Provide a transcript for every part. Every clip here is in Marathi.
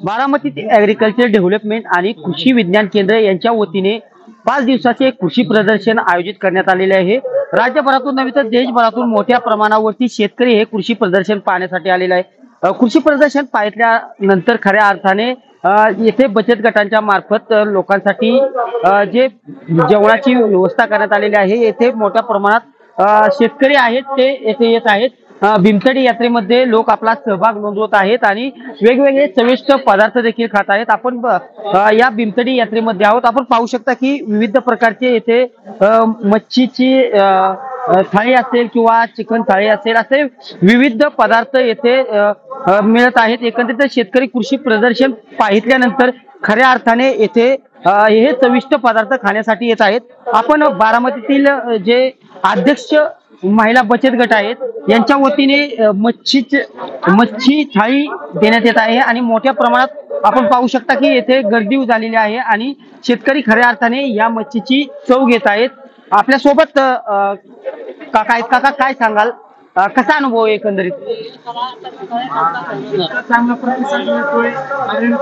बारामतीत ॲग्रिकल्चर डेव्हलपमेंट आणि कृषी विज्ञान केंद्र यांच्या वतीने 5 दिवसाचे कृषी प्रदर्शन आयोजित करण्यात आलेले आहे। राज्यभरातून नव्हे तर देशभरातून मोठ्या प्रमाणावरती शेतकरी हे कृषी प्रदर्शन पाहण्यासाठी आलेले आहे। कृषी प्रदर्शन पाहिल्यानंतर खऱ्या अर्थाने येथे बचत गटांच्या मार्फत लोकांसाठी जे जेवणाची व्यवस्था करण्यात आलेली आहे। येथे मोठ्या प्रमाणात शेतकरी आहेत ते येथे येत आहेत। भीमथडी यात्रेमध्ये लोक आपला सहभाग नोंदवत आहेत आणि वेगवेगळे चविष्ट पदार्थ देखील खात आहेत। आपण या भीमथडी यात्रेमध्ये आहोत। आपण पाहू शकता की विविध प्रकारचे येथे मच्छीची थाळी असेल किंवा चिकन थाळी असेल असे विविध पदार्थ येथे मिळत आहेत। एकंदरीत शेतकरी कृषी प्रदर्शन पाहिल्यानंतर खऱ्या अर्थाने येथे हे चविष्ट पदार्थ खाण्यासाठी येत आहेत। आपण बारामतीतील जे अध्यक्ष महिला बचत गट आहेत यांच्या वतीने मच्छी थाळी देण्यात येत आहे आणि मोठ्या प्रमाणात आपण पाहू शकता की येथे गर्दी झालेली आहे आणि शेतकरी खऱ्या अर्थाने या मच्छीची चव घेत आहेत। आपल्या सोबत काका आहेत। काका काय सांगाल, कसा अनुभव आहे एकंदरीत? चांगला प्रतिसाद मिळतोय कारण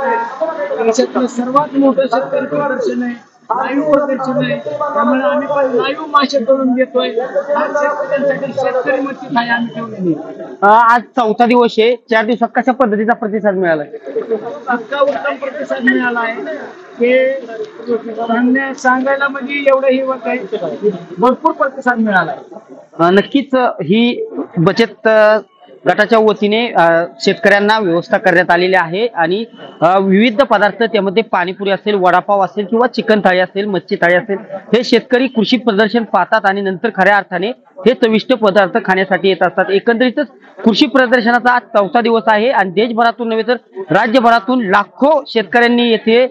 देशातलं सर्वात मोठं शेतकरी प्रदर्शन आहे, लाईव्ह प्रदर्शन आहे। त्यामुळे आम्ही पण लाईव्ह मासे तळून देतोय। शेतकऱ्यांसाठी शेतकरी मच्छी थाळी आम्ही ठेवलेली। आज 4था दिवस आहे। 4 दिवसात कशा पद्धतीचा प्रतिसाद मिळाला? इतका उत्तम प्रतिसाद मिळाला आहे की सांगायला म्हणजे एवढं ही होत आहे, भरपूर प्रतिसाद मिळाला आहे। नक्कीच ही बचत गटाच्या वतीने शेतकऱ्यांना व्यवस्था करण्यात आलेली आहे आणि विविध पदार्थ त्यामध्ये पाणीपुरी असेल, वडापाव असेल किंवा चिकन थाळी असेल, मच्छी थाळी असेल, हे शेतकरी कृषी प्रदर्शन पाहतात आणि नंतर खऱ्या अर्थाने हे चविष्ट पदार्थ खाण्यासाठी येत असतात। एकंदरीतच कृषी प्रदर्शनाचा आज 4था दिवस आहे आणि देशभरातून नव्हे तर राज्यभरातून लाखो शेतकऱ्यांनी येथे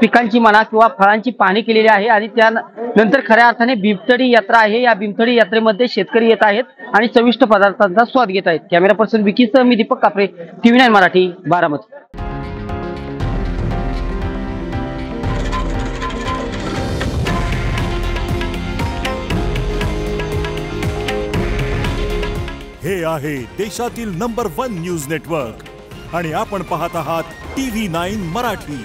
पिकांची म्हणा किंवा फळांची पाहणी केलेली आहे आणि त्यानंतर खऱ्या अर्थाने भीमथडी यात्रा आहे। या भीमथडी यात्रेमध्ये शेतकरी येत आहेत आणि चविष्ट पदार्थांचा स्वाद घेत आहेत। कॅमेरा पर्सन विकीसह मी दीपक कापरे, TV9 मराठी, बारामती। हे आहे देशातील नंबर 1 न्यूज नेटवर्क आणि आपण पाहत आहात TV9 मराठी।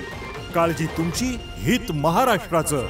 काळजी तुमची, हित महाराष्ट्राचं।